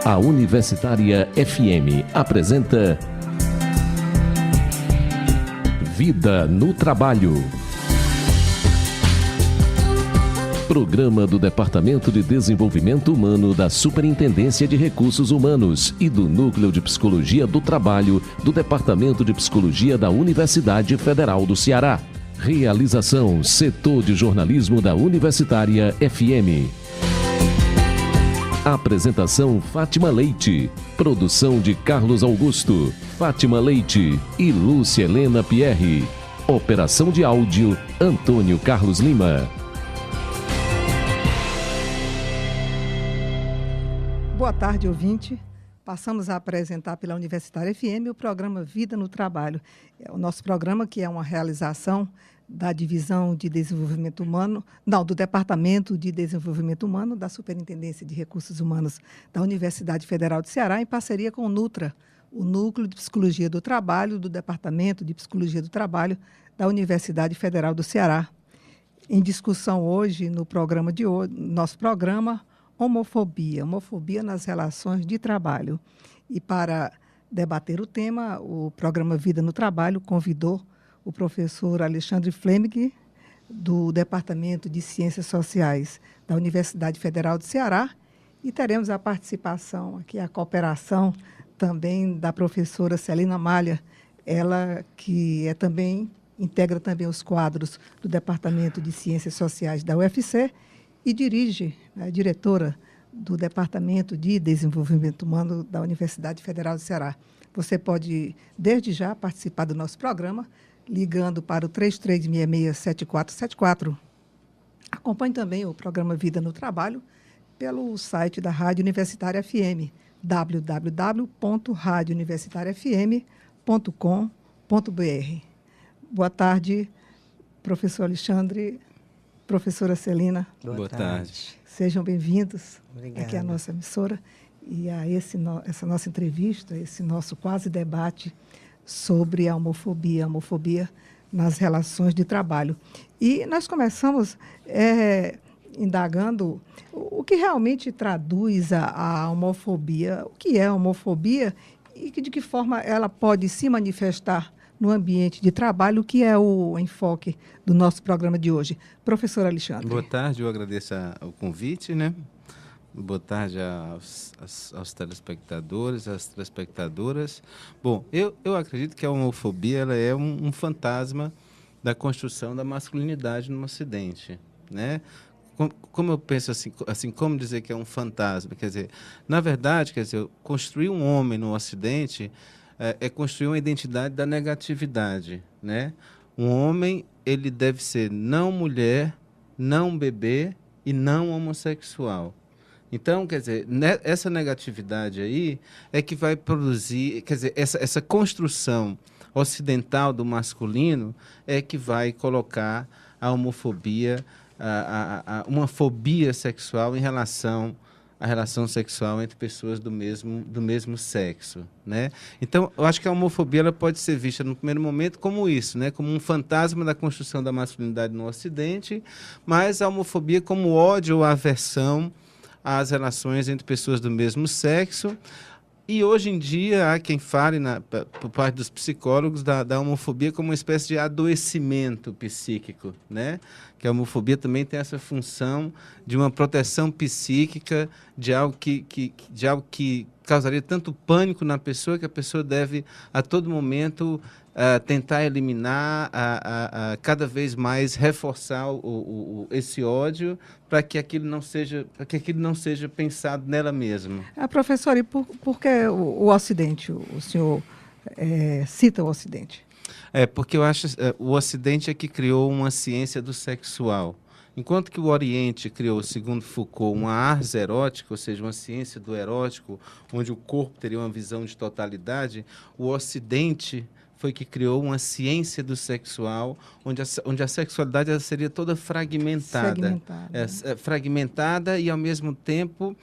A Universitária FM apresenta Vida no Trabalho. Programa do Departamento de Desenvolvimento Humano da Superintendência de Recursos Humanos e do Núcleo de Psicologia do Trabalho do Departamento de Psicologia da Universidade Federal do Ceará. Realização Setor de Jornalismo da Universitária FM. Apresentação Fátima Leite. Produção de Carlos Augusto, Fátima Leite e Lúcia Helena Pierre. Operação de áudio Antônio Carlos Lima. Boa tarde, ouvinte. Passamos a apresentar pela Universitária FM o programa Vida no Trabalho. É o nosso programa que é uma realização da Divisão de Desenvolvimento Humano, do Departamento de Desenvolvimento Humano da Superintendência de Recursos Humanos da Universidade Federal do Ceará, em parceria com o NUTRA, o Núcleo de Psicologia do Trabalho do Departamento de Psicologia do Trabalho da Universidade Federal do Ceará. Em discussão hoje, no programa de hoje, nosso programa, homofobia nas relações de trabalho. E para debater o tema, o programa Vida no Trabalho convidou o professor Alexandre Fleming, do Departamento de Ciências Sociais da Universidade Federal do Ceará, e teremos a participação, aqui a cooperação também da professora Celina Malha, ela que integra também os quadros do Departamento de Ciências Sociais da UFC e dirige, diretora do Departamento de Desenvolvimento Humano da Universidade Federal do Ceará. Você pode, desde já, participar do nosso programa, ligando para o 3366-7474. Acompanhe também o programa Vida no Trabalho pelo site da Rádio Universitária FM, www.radiouniversitariafm.com.br. Boa tarde, professor Alexandre, professora Celina. Boa tarde. Sejam bem-vindos Obrigado. Aqui à nossa emissora e a essa nossa entrevista, esse nosso quase debate sobre a homofobia nas relações de trabalho. E nós começamos indagando o que realmente traduz a homofobia, o que é a homofobia e de que forma ela pode se manifestar no ambiente de trabalho, o que é o enfoque do nosso programa de hoje. Professor Alexandre. Boa tarde, eu agradeço o convite, né? Boa tarde aos telespectadores, às telespectadoras. Bom, eu acredito que a homofobia ela é um fantasma da construção da masculinidade no Ocidente, né? Como eu penso assim, como dizer que é um fantasma? Quer dizer, na verdade, construir um homem no Ocidente é construir uma identidade da negatividade, né? Um homem, ele deve ser não mulher, não bebê e não homossexual. Então, essa negatividade aí é que vai produzir, essa construção ocidental do masculino é que vai colocar a homofobia, uma fobia sexual em relação à relação sexual entre pessoas do mesmo sexo, né? Então, eu acho que a homofobia ela pode ser vista no primeiro momento como isso, né? Como um fantasma da construção da masculinidade no Ocidente, mas a homofobia como ódio ou aversão às relações entre pessoas do mesmo sexo. E hoje em dia há quem fale, por parte dos psicólogos, da homofobia como uma espécie de adoecimento psíquico, né? Que a homofobia também tem essa função de uma proteção psíquica de algo que causaria tanto pânico na pessoa que a pessoa deve a todo momento tentar eliminar, cada vez mais reforçar esse ódio para que aquilo não seja pensado nela mesma. Professora, e por que o Ocidente? O senhor cita o Ocidente? Porque eu acho que o Ocidente é que criou uma ciência do sexual. Enquanto que o Oriente criou, segundo Foucault, uma ars erótica, ou seja, uma ciência do erótico, onde o corpo teria uma visão de totalidade, o Ocidente foi que criou uma ciência do sexual, onde a sexualidade ela seria toda fragmentada. Fragmentada e, ao mesmo tempo,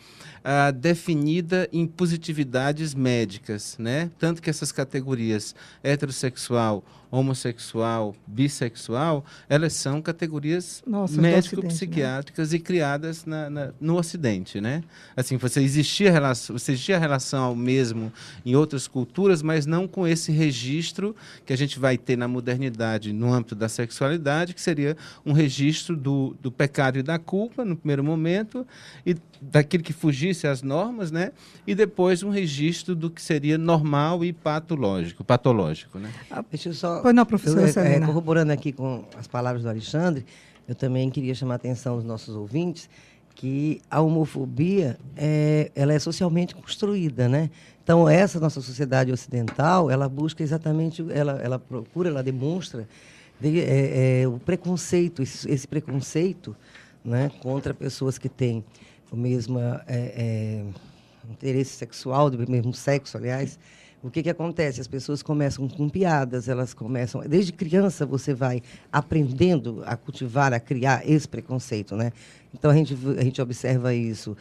definida em positividades médicas, né? Tanto que essas categorias heterossexual, homossexual, bissexual, elas são categorias Nossa, médico-psiquiátricas, né? E criadas no Ocidente, né? Assim, você existia relação ao mesmo em outras culturas, mas não com esse registro que a gente vai ter na modernidade no âmbito da sexualidade, que seria um registro do pecado e da culpa, no primeiro momento, e daquilo que fugisse às normas, né? E depois um registro do que seria normal e patológico, né? Deixa eu só... Pois não, professora Celina. Corroborando aqui com as palavras do Alexandre, eu também queria chamar a atenção dos nossos ouvintes que a homofobia ela é socialmente construída, né? Então, essa nossa sociedade ocidental, ela busca exatamente, ela procura, ela demonstra o preconceito, esse preconceito, né, contra pessoas que têm o mesmo interesse sexual, do mesmo sexo, aliás. O que acontece? As pessoas começam com piadas, elas começam... Desde criança você vai aprendendo a cultivar, a criar esse preconceito, né? Então, a gente observa isso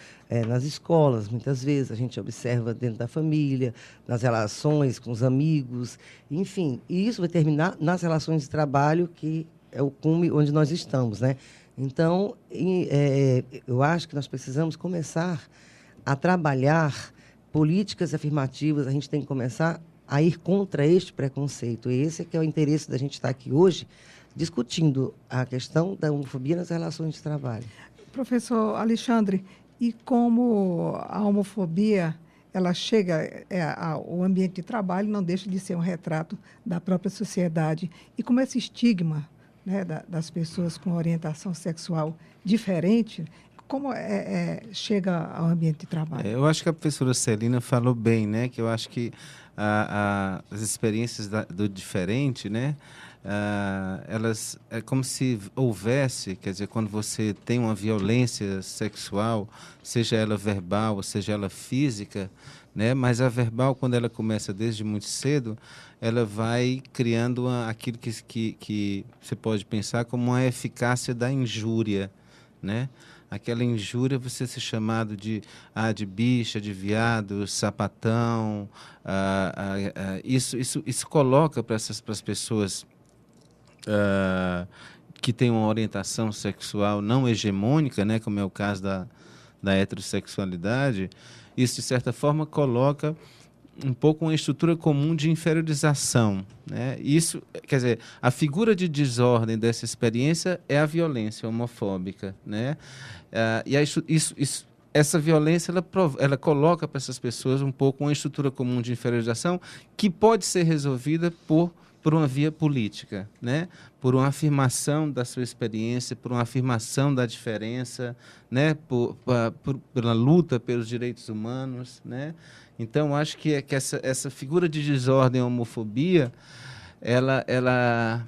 nas escolas, muitas vezes, a gente observa dentro da família, nas relações com os amigos, enfim. E isso vai terminar nas relações de trabalho, que é o cume onde nós estamos, né? Então, eu acho que nós precisamos começar a trabalhar políticas afirmativas, a gente tem que começar a ir contra este preconceito. E esse é que é o interesse da gente estar aqui hoje, discutindo a questão da homofobia nas relações de trabalho. Professor Alexandre, e como a homofobia ela chega ao ambiente de trabalho, não deixa de ser um retrato da própria sociedade, e como esse estigma, né, das pessoas com orientação sexual diferente, como chega ao ambiente de trabalho? Eu acho que a professora Celina falou bem, né? Que eu acho que as experiências do diferente, né? Elas é como se houvesse, quer dizer, quando você tem uma violência sexual, seja ela verbal ou seja ela física, né? Mas a verbal, quando ela começa desde muito cedo, ela vai criando aquilo que você pode pensar como uma eficácia da injúria, né? Aquela injúria, você ser chamado de bicha, de viado, sapatão, isso coloca para as pessoas que têm uma orientação sexual não hegemônica, né, como é o caso da heterossexualidade, isso, de certa forma, coloca um pouco uma estrutura comum de inferiorização, né? Isso, quer dizer, a figura de desordem dessa experiência é a violência homofóbica, né? E essa violência ela coloca para essas pessoas um pouco uma estrutura comum de inferiorização que pode ser resolvida por uma via política, né? Por uma afirmação da sua experiência, por uma afirmação da diferença, né? Pela luta pelos direitos humanos, né? Então, acho que essa figura de desordem, homofobia, ela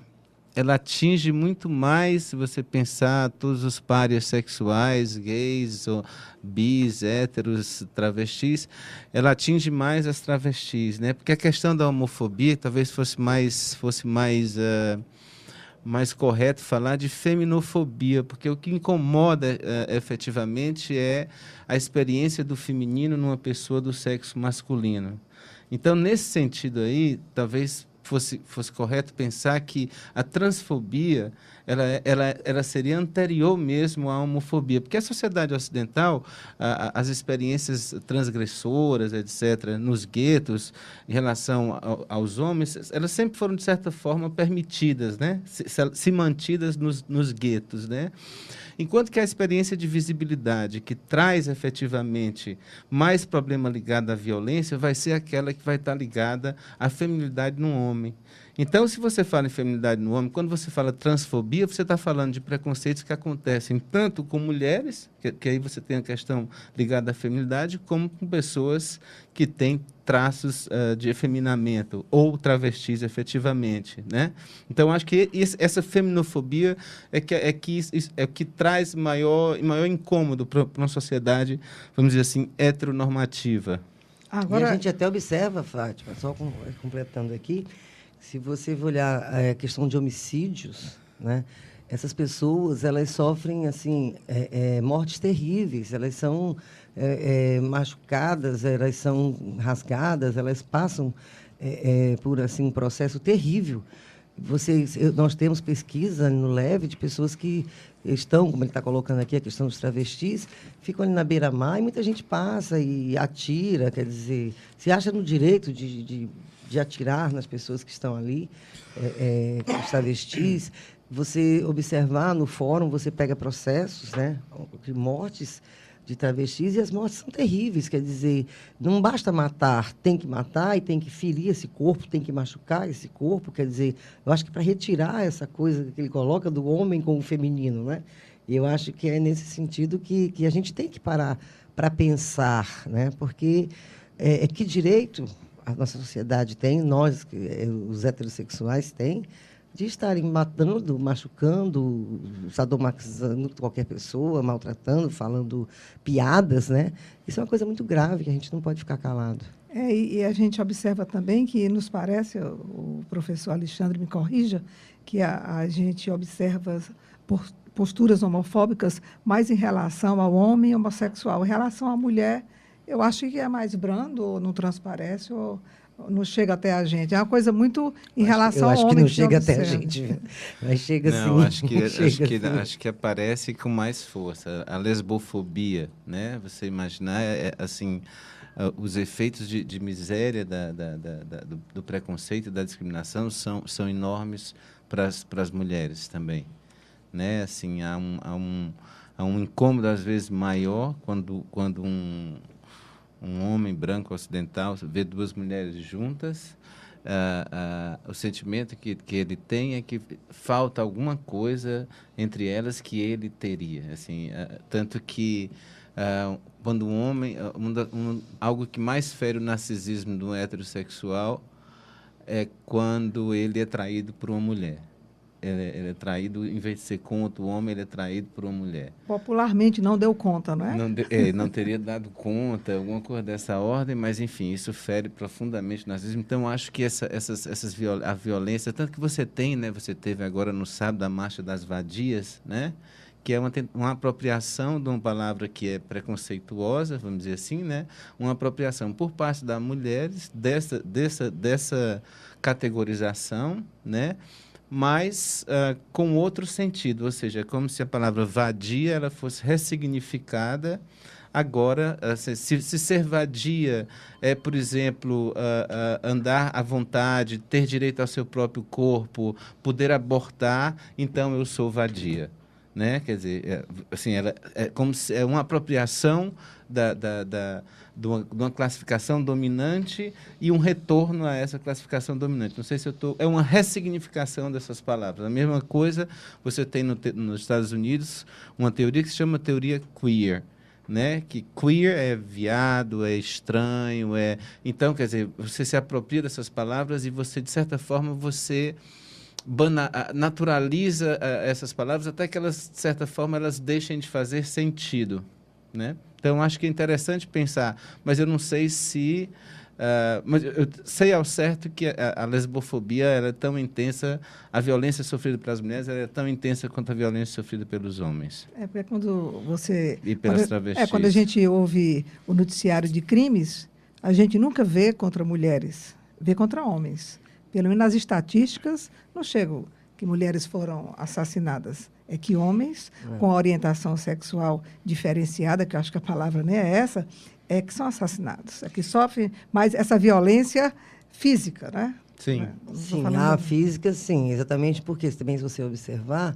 atinge muito mais, se você pensar, todos os párias sexuais, gays, ou bis, héteros, travestis, ela atinge mais as travestis, né? Porque a questão da homofobia talvez fosse mais correto falar de feminofobia, porque o que incomoda efetivamente é a experiência do feminino numa pessoa do sexo masculino. Então, nesse sentido aí, talvez fosse correto pensar que a transfobia ela seria anterior mesmo à homofobia, porque a sociedade ocidental, as experiências transgressoras, etc., nos guetos, em relação aos homens, elas sempre foram, de certa forma, permitidas, né? Se mantidas nos guetos, né? Enquanto que a experiência de visibilidade, que traz efetivamente mais problema ligado à violência, vai ser aquela que vai estar ligada à feminilidade no homem. Então, se você fala em feminilidade no homem, quando você fala transfobia, você está falando de preconceitos que acontecem tanto com mulheres, que aí você tem a questão ligada à feminilidade, como com pessoas que têm traços de efeminamento ou travestis efetivamente, né? Então, acho que essa feminofobia é que traz maior incômodo para uma sociedade, vamos dizer assim, heteronormativa. Agora, e a gente até observa, Fátima, só completando aqui, se você olhar a questão de homicídios, né, essas pessoas elas sofrem assim mortes terríveis, elas são machucadas, elas são rasgadas, elas passam por assim um processo terrível, Nós temos pesquisa no LEVE de pessoas que estão, como ele está colocando aqui, a questão dos travestis, ficam ali na beira-mar e muita gente passa e atira, quer dizer, se acha no direito de atirar nas pessoas que estão ali, os travestis. Você observar no fórum, você pega processos, né, de mortes de travestis, e as mortes são terríveis, quer dizer, não basta matar, tem que matar e tem que ferir esse corpo, tem que machucar esse corpo, quer dizer, eu acho que para retirar essa coisa que ele coloca do homem com o feminino, né, eu acho que é nesse sentido que a gente tem que parar para pensar, né, porque que direito a nossa sociedade tem, nós, os heterossexuais, têm, de estarem matando, machucando, sadomasoquizando qualquer pessoa, maltratando, falando piadas, né? Isso é uma coisa muito grave que a gente não pode ficar calado. E a gente observa também que nos parece, o professor Alexandre me corrija, que a gente observa posturas homofóbicas mais em relação ao homem homossexual. Em relação à mulher, eu acho que é mais brando, ou não transparece, ou não chega até a gente. É uma coisa muito em relação ao homem. Eu acho que não chega até a gente. Mas chega não, sim. Acho que aparece com mais força. A lesbofobia, né? Você imaginar, assim, os efeitos de miséria do preconceito, da discriminação são enormes para as mulheres também, né? Assim, há um incômodo às vezes maior quando um homem branco ocidental vê duas mulheres juntas, o sentimento que ele tem é que falta alguma coisa entre elas que ele teria, assim, tanto que quando um homem, algo que mais fere o narcisismo do heterossexual é quando ele é traído por uma mulher. Ele é traído, em vez de ser contra o homem, ele é traído por uma mulher. Popularmente não deu conta, não é? Não teria dado conta, alguma coisa dessa ordem, mas, enfim, isso fere profundamente o narcisismo. Então, acho que a violência, tanto que você tem, né, você teve agora no sábado a Marcha das Vadias, né, que é uma apropriação de uma palavra que é preconceituosa, vamos dizer assim, né, uma apropriação por parte das mulheres dessa categorização, né, mas com outro sentido, ou seja, como se a palavra vadia ela fosse ressignificada. Agora, se ser vadia é, por exemplo, andar à vontade, ter direito ao seu próprio corpo, poder abortar, então eu sou vadia, né? Quer dizer, assim, ela é como se é uma apropriação de uma classificação dominante e um retorno a essa classificação dominante. Não sei se é uma ressignificação dessas palavras. A mesma coisa você tem nos Estados Unidos uma teoria que se chama teoria queer, né? Que queer é viado, é estranho, então, quer dizer, você se apropria dessas palavras e você, de certa forma, você naturaliza essas palavras até que elas, de certa forma, elas deixem de fazer sentido, né? Então, acho que é interessante pensar, mas eu não sei se... mas eu sei ao certo que a lesbofobia ela é tão intensa, a violência sofrida pelas mulheres ela é tão intensa quanto a violência sofrida pelos homens. Porque quando você... E pelas travestis. Quando a gente ouve o noticiário de crimes, a gente nunca vê contra mulheres, vê contra homens. Pelo menos nas estatísticas, não chega que mulheres foram assassinadas. É que homens com orientação sexual diferenciada, que eu acho que a palavra nem é essa, é que são assassinados. É que sofrem mais essa violência física, né? Sim. Sim, a física, sim. Exatamente porque, também se você observar,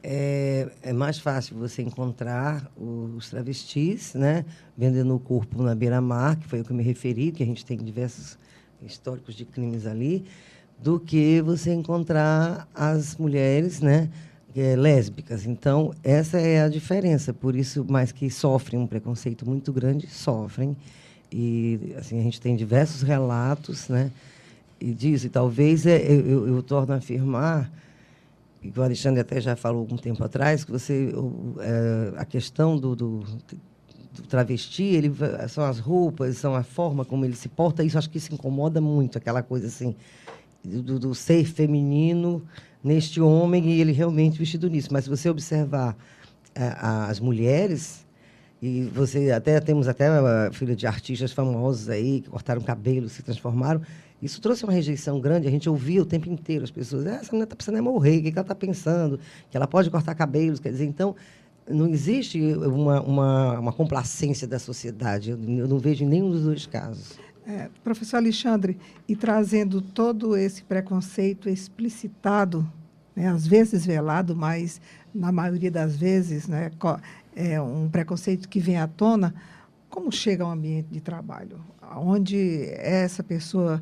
é mais fácil você encontrar os travestis, né, vendendo o corpo na beira-mar, que foi o que eu me referi, que a gente tem diversos históricos de crimes ali, do que você encontrar as mulheres, né, lésbicas. Então, essa é a diferença. Por isso, mais que sofrem um preconceito muito grande, sofrem. E, assim, a gente tem diversos relatos, né, e disso. E talvez eu torno a afirmar, e o Alexandre até já falou algum tempo atrás, que a questão do travesti, são as roupas, são a forma como ele se porta, isso acho que isso incomoda muito, aquela coisa assim, do ser feminino neste homem e ele realmente vestido nisso. Mas se você observar as mulheres, e temos até filha de artistas famosos aí, que cortaram cabelo, se transformaram, Isso trouxe uma rejeição grande, a gente ouvia o tempo inteiro as pessoas, essa mulher está pensando em morrer, o que ela está pensando? Que ela pode cortar cabelos, quer dizer, então, não existe uma complacência da sociedade, eu não vejo em nenhum dos dois casos. Professor Alexandre, e trazendo todo esse preconceito explicitado, né, às vezes velado, mas na maioria das vezes, né, é um preconceito que vem à tona, como chega ao ambiente de trabalho? Onde essa pessoa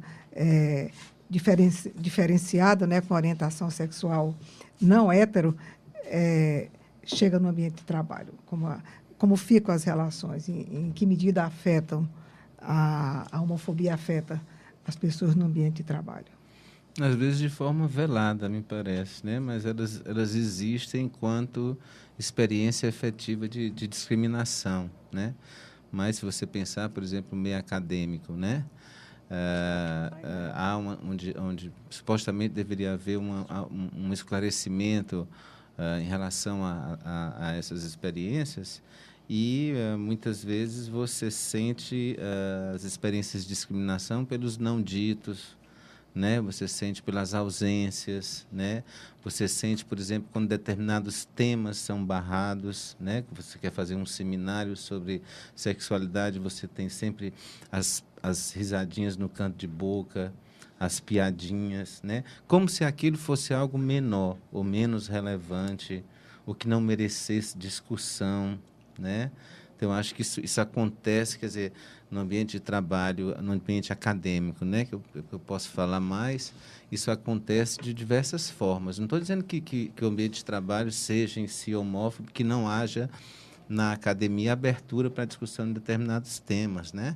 diferenciada, né, com orientação sexual não hétero, chega no ambiente de trabalho? Como ficam as relações? Em que medida a homofobia afeta as pessoas no ambiente de trabalho? Às vezes de forma velada, me parece, né? Mas elas existem enquanto experiência efetiva de discriminação, né? Mas se você pensar, por exemplo, no meio acadêmico, há onde supostamente deveria haver um esclarecimento em relação a essas experiências, e muitas vezes você sente as experiências de discriminação pelos não ditos, né? Você sente pelas ausências, né? Você sente, por exemplo, quando determinados temas são barrados, né? Você quer fazer um seminário sobre sexualidade, você tem sempre as risadinhas no canto de boca, as piadinhas, né? Como se aquilo fosse algo menor ou menos relevante, ou que não merecesse discussão, né? Então, eu acho que isso acontece, quer dizer, no ambiente de trabalho, no ambiente acadêmico, né? Que eu posso falar mais, isso acontece de diversas formas. Não estou dizendo que o ambiente de trabalho seja em si homófobo, que não haja na academia abertura para a discussão de determinados temas, né?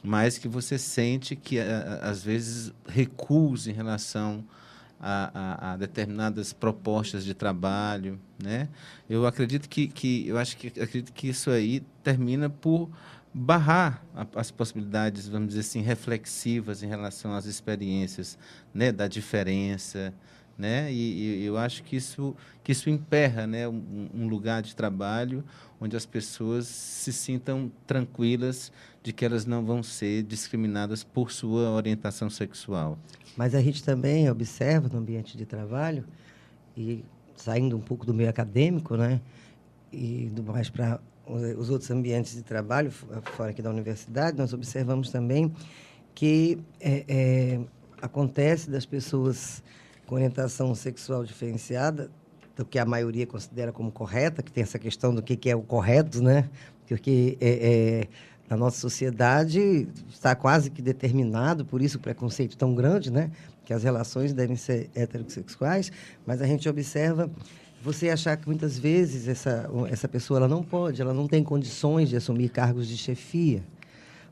Mas que você sente que, às vezes, recuos em relação a determinadas propostas de trabalho, né? Eu acredito acredito que isso aí termina por barrar as possibilidades, vamos dizer assim, reflexivas em relação às experiências, né, da diferença, né? E eu acho que isso emperra, né, um lugar de trabalho onde as pessoas se sintam tranquilas de que elas não vão ser discriminadas por sua orientação sexual. Mas a gente também observa no ambiente de trabalho, e saindo um pouco do meio acadêmico, né, e do mais para os outros ambientes de trabalho, fora aqui da universidade, nós observamos também que acontece das pessoas com orientação sexual diferenciada, do que a maioria considera como correta, que tem essa questão do que é o correto, né? Porque na nossa sociedade está quase que determinado, por isso o preconceito tão grande, né? Que as relações devem ser heterossexuais, mas a gente observa você achar que muitas vezes essa pessoa ela não tem condições de assumir cargos de chefia.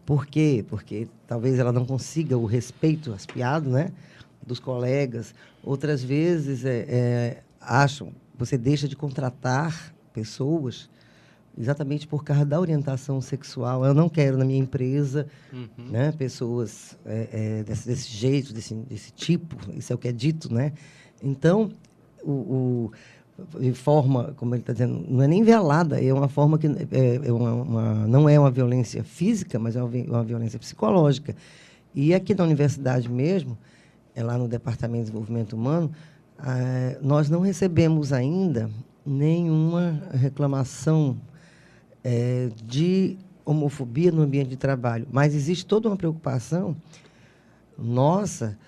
Por quê? Porque talvez ela não consiga o respeito aspiado, né, dos colegas. Outras vezes você deixa de contratar pessoas exatamente por causa da orientação sexual. Eu não quero na minha empresa, né, pessoas desse jeito, desse tipo, isso é o que é dito, né? Então, de forma, como ele está dizendo, não é nem velada, é uma forma que não é uma violência física, mas é uma violência psicológica. E aqui na universidade mesmo, lá no Departamento de Desenvolvimento Humano, nós não recebemos ainda nenhuma reclamação de homofobia no ambiente de trabalho, mas existe toda uma preocupação nossa.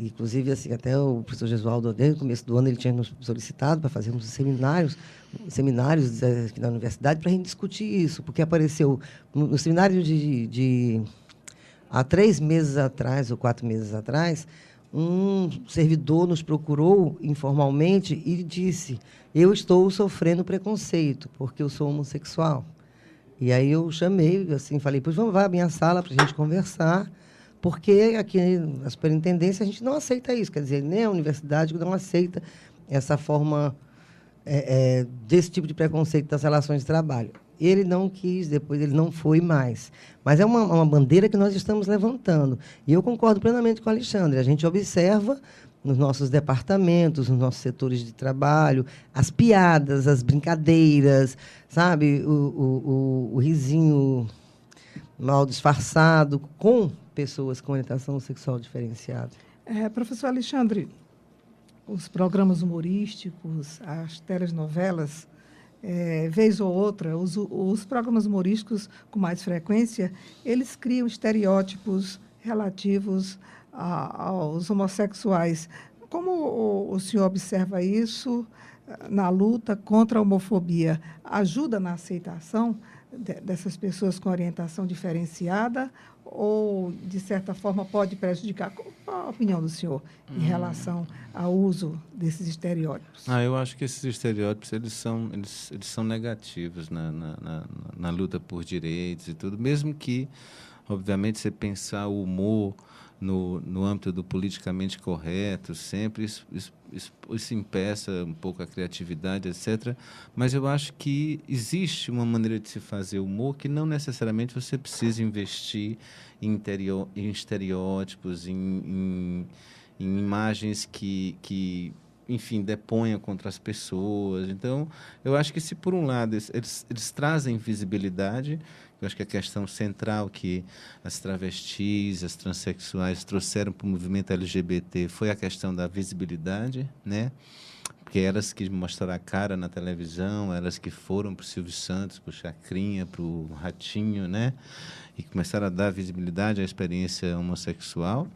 Inclusive, assim, até o professor Gesualdo, desde o começo do ano, ele tinha nos solicitado para fazermos seminários aqui na universidade para a gente discutir isso, porque apareceu no seminário há 3 meses atrás ou 4 meses atrás, um servidor nos procurou informalmente e disse: eu estou sofrendo preconceito porque eu sou homossexual. E aí eu chamei, assim, falei: pois vamos, vai à minha sala para a gente conversar, porque aqui na superintendência a gente não aceita isso, quer dizer, nem a universidade não aceita essa forma desse tipo de preconceito das relações de trabalho. Ele não quis, depois ele não foi mais. Mas é uma bandeira que nós estamos levantando. E eu concordo plenamente com o Alexandre. A gente observa nos nossos departamentos, nos nossos setores de trabalho, as piadas, as brincadeiras, sabe? O risinho mal disfarçado com pessoas com orientação sexual diferenciada? Professor Alexandre, os programas humorísticos, as telenovelas, vez ou outra, os programas humorísticos com mais frequência, eles criam estereótipos relativos aos homossexuais. Como o senhor observa isso na luta contra a homofobia? Ajuda na aceitação dessas pessoas com orientação diferenciada ou, de certa forma, pode prejudicar? Qual a opinião do senhor em relação ao uso desses estereótipos? Eu acho que esses estereótipos eles são negativos na luta por direitos e tudo, mesmo que, obviamente, você pensar o humor no âmbito do politicamente correto, sempre isso impeça um pouco a criatividade, etc. Mas eu acho que existe uma maneira de se fazer humor que não necessariamente você precisa investir em estereótipos, em imagens que enfim, deponha contra as pessoas. Então, eu acho que se, por um lado, eles trazem visibilidade, eu acho que a questão central que as travestis, as transexuais trouxeram para o movimento LGBT foi a questão da visibilidade, né? Porque elas que mostraram a cara na televisão, elas que foram para o Silvio Santos, para o Chacrinha, para o Ratinho, né? E começaram a dar visibilidade à experiência homossexual.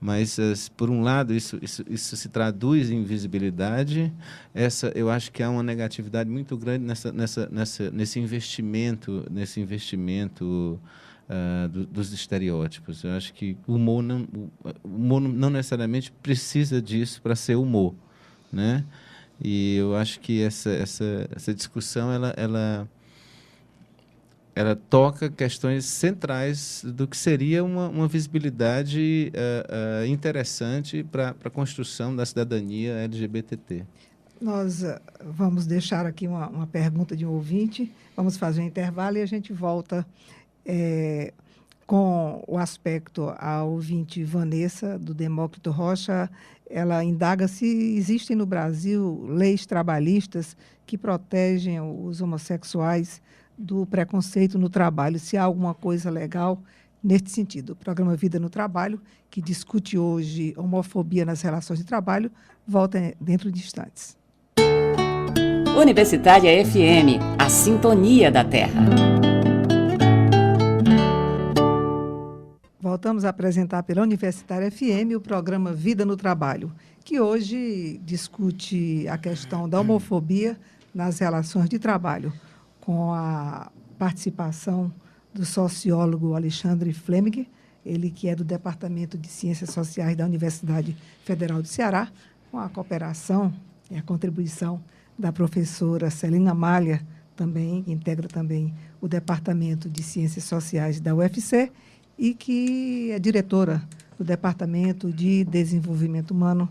Mas, por um lado, isso se traduz em visibilidade. Eu acho que há uma negatividade muito grande nesse investimento dos estereótipos. Eu acho que o humor não necessariamente precisa disso para ser humor, né? E eu acho que essa discussão ela toca questões centrais do que seria uma visibilidade interessante para a construção da cidadania LGBT. Nós vamos deixar aqui uma pergunta de um ouvinte, vamos fazer um intervalo e a gente volta com o aspecto. A ouvinte Vanessa, do Demócrito Rocha, ela indaga se existem no Brasil leis trabalhistas que protegem os homossexuais do preconceito no trabalho, se há alguma coisa legal nesse sentido. O programa Vida no Trabalho, que discute hoje homofobia nas relações de trabalho, volta dentro de instantes. Universitária FM, a sintonia da Terra. Voltamos a apresentar pela Universitária FM o programa Vida no Trabalho, que hoje discute a questão da homofobia nas relações de trabalho, com a participação do sociólogo Alexandre Fleming, ele que é do Departamento de Ciências Sociais da Universidade Federal do Ceará, com a cooperação e a contribuição da professora Celina Malha, também, que integra também o Departamento de Ciências Sociais da UFC e que é diretora do Departamento de Desenvolvimento Humano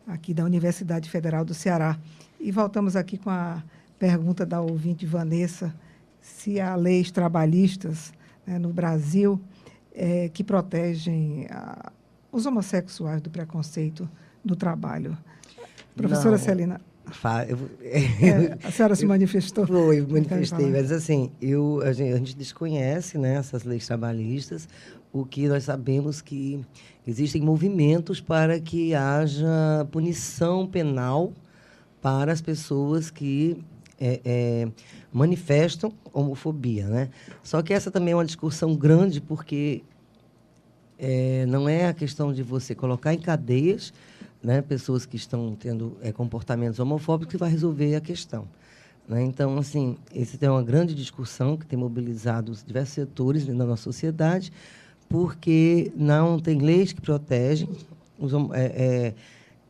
aqui da Universidade Federal do Ceará. E voltamos aqui com a pergunta da ouvinte Vanessa, se há leis trabalhistas, né, no Brasil que protegem os homossexuais do preconceito no trabalho. Professora Celina, a senhora se manifestou? Foi, manifestei, mas assim, a gente desconhece, né, essas leis trabalhistas. O que nós sabemos que existem movimentos para que haja punição penal para as pessoas que manifestam homofobia, né? Só que essa também é uma discussão grande, porque não é a questão de você colocar em cadeias, né, pessoas que estão tendo comportamentos homofóbicos que vai resolver a questão, né? Então, assim, esse é uma grande discussão que tem mobilizado os diversos setores da nossa sociedade, porque não tem leis que protegem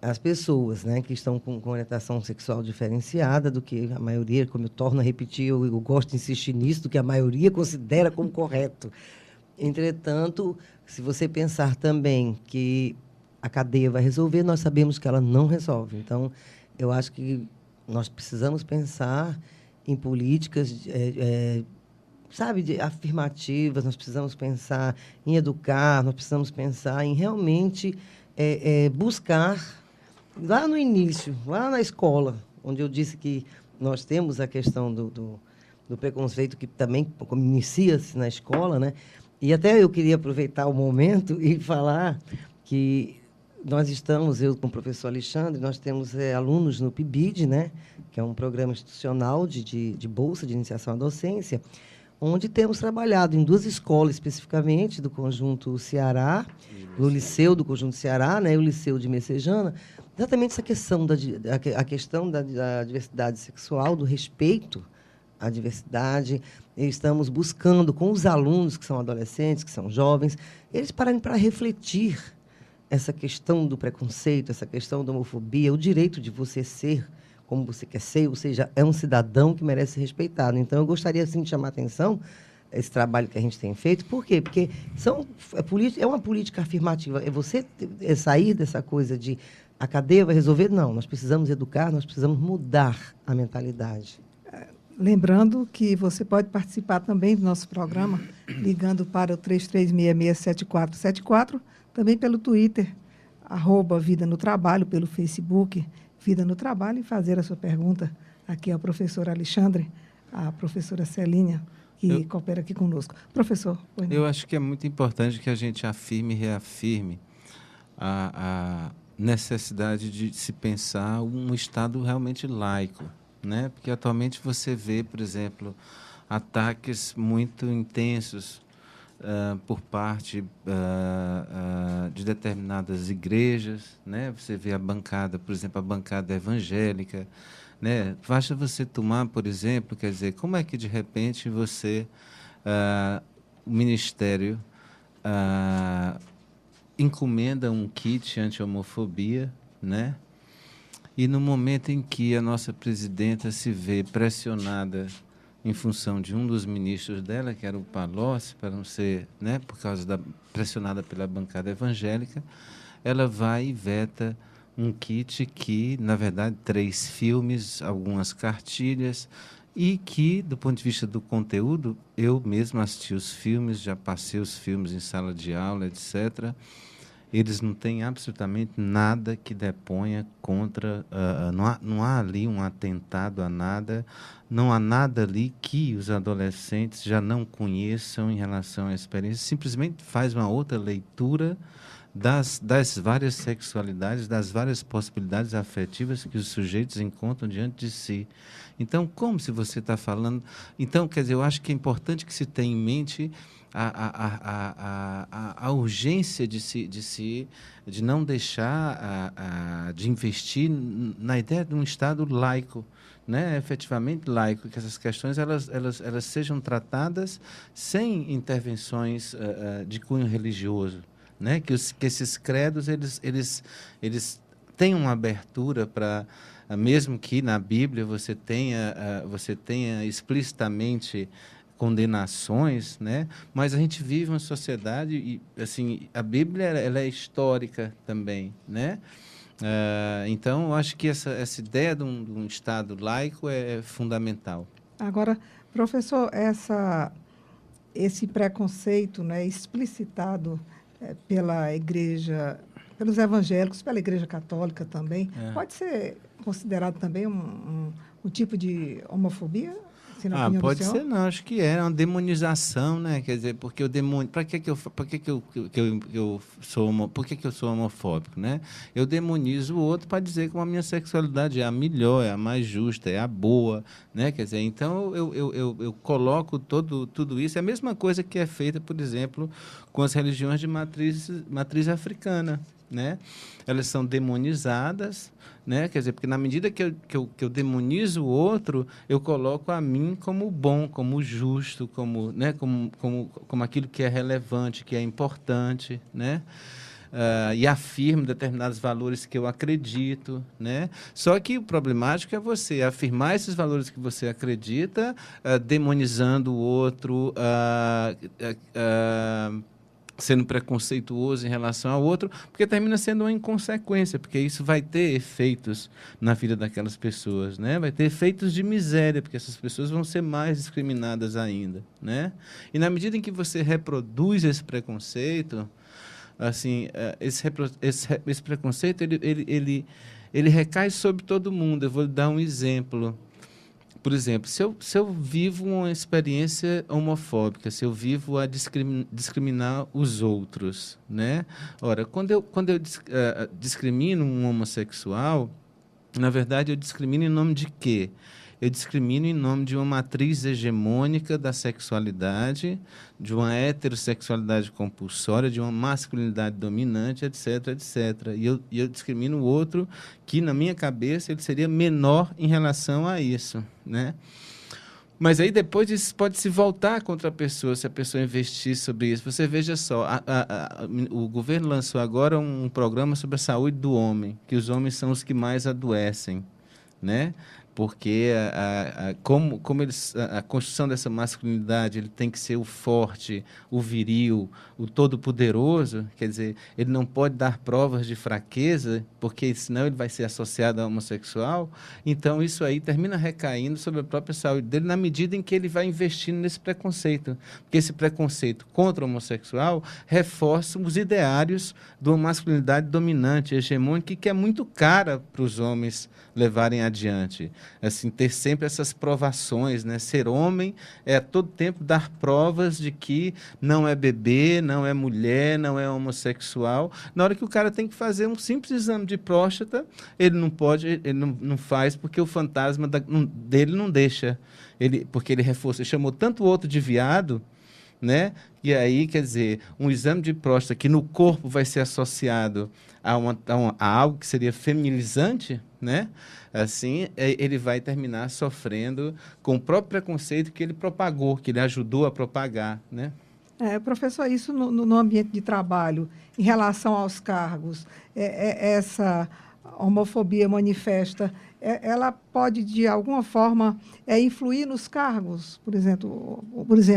as pessoas, né, que estão com orientação sexual diferenciada do que a maioria, como eu torno a repetir, eu gosto de insistir nisso, do que a maioria considera como correto. Entretanto, se você pensar também que a cadeia vai resolver, nós sabemos que ela não resolve. Então, eu acho que nós precisamos pensar em políticas afirmativas, nós precisamos pensar em educar, nós precisamos pensar em realmente buscar, lá no início, lá na escola, onde eu disse que nós temos a questão do preconceito, que também inicia-se na escola, né? E até eu queria aproveitar o momento e falar que nós estamos, eu com o professor Alexandre, nós temos alunos no PIBID, né, que é um programa institucional de bolsa de iniciação à docência, onde temos trabalhado em 2 escolas, especificamente, do Conjunto Ceará, no Liceu do Conjunto Ceará, né, e o Liceu de Messejana, exatamente essa questão a questão da diversidade sexual, do respeito à diversidade. E estamos buscando, com os alunos que são adolescentes, que são jovens, eles pararem para refletir essa questão do preconceito, essa questão da homofobia, o direito de você ser como você quer ser, ou seja, é um cidadão que merece ser respeitado. Então, eu gostaria, assim, de chamar a atenção esse trabalho que a gente tem feito. Por quê? Porque é uma política afirmativa. É você sair dessa coisa de a cadeia vai resolver? Não, nós precisamos educar, nós precisamos mudar a mentalidade. Lembrando que você pode participar também do nosso programa, ligando para o 3366-7474, também pelo Twitter, @Vida no Trabalho, pelo Facebook, Vida no Trabalho, e fazer a sua pergunta aqui ao professor Alexandre, à professora Celinha, que coopera aqui conosco. Professor, eu acho que é muito importante que a gente afirme e reafirme a necessidade de se pensar um Estado realmente laico, né? Porque atualmente você vê, por exemplo, ataques muito intensos por parte de determinadas igrejas, né? Você vê a bancada, por exemplo, a bancada evangélica, né? Basta você tomar, por exemplo, quer dizer, como é que de repente você, o Ministério encomenda um kit anti-homofobia, né? E no momento em que a nossa presidenta se vê pressionada em função de um dos ministros dela, que era o Palocci, para não ser, né, por causa pressionada pela bancada evangélica, ela vai e veta um kit que, na verdade, 3 filmes, algumas cartilhas, e que, do ponto de vista do conteúdo, eu mesmo assisti os filmes, já passei os filmes em sala de aula, etc., eles não têm absolutamente nada que deponha contra... não há ali um atentado a nada, não há nada ali que os adolescentes já não conheçam em relação à experiência, simplesmente faz uma outra leitura das várias sexualidades, das várias possibilidades afetivas que os sujeitos encontram diante de si. Então, como se você está falando... Então, quer dizer, eu acho que é importante que se tenha em mente a urgência de não deixar de investir na ideia de um Estado laico, né, efetivamente laico, que essas questões elas sejam tratadas sem intervenções de cunho religioso, né, que esses credos eles tenham uma abertura para, mesmo que na Bíblia você tenha explicitamente condenações, né? Mas a gente vive uma sociedade e, assim, a Bíblia ela é histórica também, né? Então, eu acho que essa ideia de um Estado laico é fundamental. Agora, professor, esse preconceito, né, explicitado pela Igreja, pelos evangélicos, pela Igreja Católica também, pode ser considerado também um tipo de homofobia? Pode ser, não, acho que é uma demonização, né? Quer dizer, porque o demônio, por que eu sou homofóbico, né? Eu demonizo o outro para dizer que a minha sexualidade é a melhor, é a mais justa, é a boa, né? Quer dizer, então eu coloco tudo isso. É a mesma coisa que é feita, por exemplo, com as religiões de matriz africana, né? Elas são demonizadas, né? Quer dizer, porque na medida que eu demonizo o outro, eu coloco a mim como bom, como justo, como, né? como aquilo que é relevante, que é importante, né? E afirmo determinados valores que eu acredito, né? Só que o problemático é você afirmar esses valores que você acredita, demonizando o outro, sendo preconceituoso em relação ao outro, porque termina sendo uma inconsequência, porque isso vai ter efeitos na vida daquelas pessoas, né? Vai ter efeitos de miséria, porque essas pessoas vão ser mais discriminadas ainda, né? E na medida em que você reproduz esse preconceito, assim, esse preconceito ele recai sobre todo mundo. Eu vou lhe dar um exemplo. Por exemplo, se eu vivo uma experiência homofóbica, se eu vivo a discriminar os outros, né? Ora, quando eu discrimino um homossexual, na verdade, eu discrimino em nome de quê? Eu discrimino em nome de uma matriz hegemônica da sexualidade, de uma heterossexualidade compulsória, de uma masculinidade dominante, etc., etc. E eu discrimino o outro que, na minha cabeça, ele seria menor em relação a isso, né? Mas aí depois isso pode se voltar contra a pessoa, se a pessoa investir sobre isso. Você veja só, o governo lançou agora um programa sobre a saúde do homem, que os homens são os que mais adoecem, né? Porque a construção dessa masculinidade, ele tem que ser o forte, o viril, o todo-poderoso, quer dizer, ele não pode dar provas de fraqueza, porque senão ele vai ser associado a homossexual. Então, isso aí termina recaindo sobre a própria saúde dele, na medida em que ele vai investindo nesse preconceito. Porque esse preconceito contra o homossexual reforça os ideários de uma masculinidade dominante, hegemônica, que é muito cara para os homens levarem adiante. Assim, ter sempre essas provações, né? Ser homem é a todo tempo dar provas de que não é bebê, não é mulher, não é homossexual. Na hora que o cara tem que fazer um simples exame de próstata, ele não pode, ele não faz, porque o fantasma dele não deixa. Porque ele reforça, ele chamou tanto o outro de viado, né? E aí, quer dizer, um exame de próstata que no corpo vai ser associado a algo que seria feminilizante, né? Assim, ele vai terminar sofrendo com o próprio preconceito que ele propagou, que ele ajudou a propagar, né? Professor, isso no ambiente de trabalho, em relação aos cargos, essa homofobia manifesta, ela pode, de alguma forma, influir nos cargos? Por exemplo,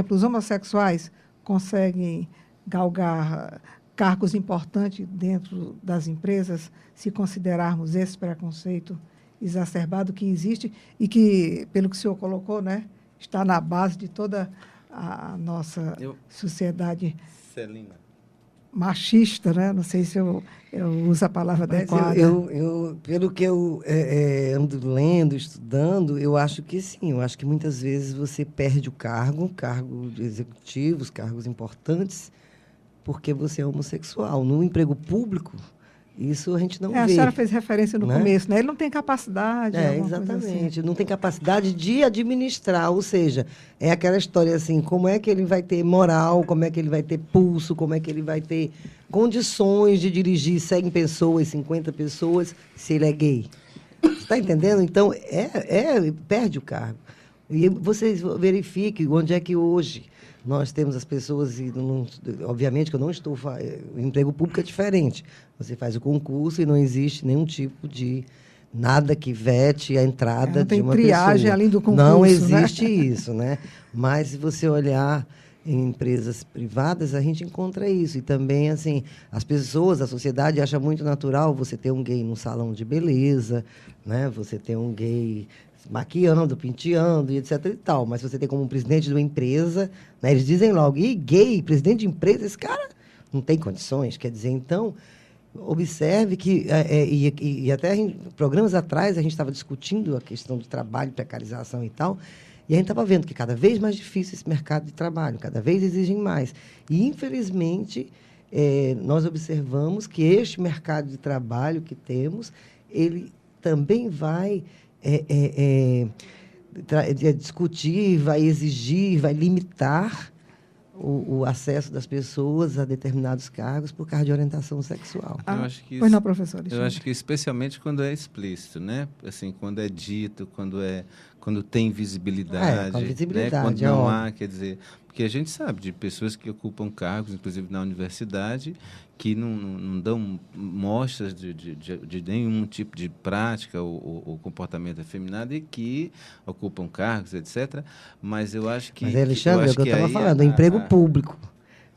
os homossexuais conseguem galgar cargos importantes dentro das empresas, se considerarmos esse preconceito exacerbado que existe e que, pelo que o senhor colocou, né, está na base de toda a nossa sociedade machista, né? Não sei se eu uso a palavra adequada. Pelo que eu ando lendo, estudando, eu acho que sim. Eu acho que muitas vezes você perde o cargo de executivos, cargos importantes, porque você é homossexual. No emprego público, isso a gente não vê. A senhora fez referência no começo, né? Ele não tem capacidade. Exatamente. Assim. Não tem capacidade de administrar, ou seja, é aquela história assim, como é que ele vai ter moral, como é que ele vai ter pulso, como é que ele vai ter condições de dirigir 100 pessoas, 50 pessoas, se ele é gay. Você está entendendo? Então, perde o cargo. E vocês verifiquem onde é que hoje nós temos as pessoas, e obviamente que eu não estou... O emprego público é diferente. Você faz o concurso e não existe nenhum tipo de... Nada que vete a entrada de uma pessoa. Não tem triagem além do concurso, não existe isso, né? Mas se você olhar em empresas privadas, a gente encontra isso. E também, assim, as pessoas, a sociedade acha muito natural você ter um gay num salão de beleza, né? Você ter um gay maquiando, penteando, e etc. e tal. Mas você tem como presidente de uma empresa, né, eles dizem logo, e gay, presidente de empresa, esse cara não tem condições. Quer dizer, então, observe que, e até programas atrás, a gente estava discutindo a questão do trabalho, precarização e tal, e a gente estava vendo que cada vez mais difícil esse mercado de trabalho, cada vez exigem mais. E, infelizmente, nós observamos que este mercado de trabalho que temos, ele também vai discutir, vai exigir, vai limitar o acesso das pessoas a determinados cargos por causa de orientação sexual. Eu acho que pois não, professor. Eu acho que especialmente quando é explícito, né? Assim, quando é dito, quando tem visibilidade, com visibilidade, né? Quando não há, quer dizer, porque a gente sabe de pessoas que ocupam cargos, inclusive na universidade, que não dão mostras de nenhum tipo de prática ou comportamento afeminado e que ocupam cargos, etc. Mas eu acho que... Mas, Alexandre, é o que eu estava falando, emprego público.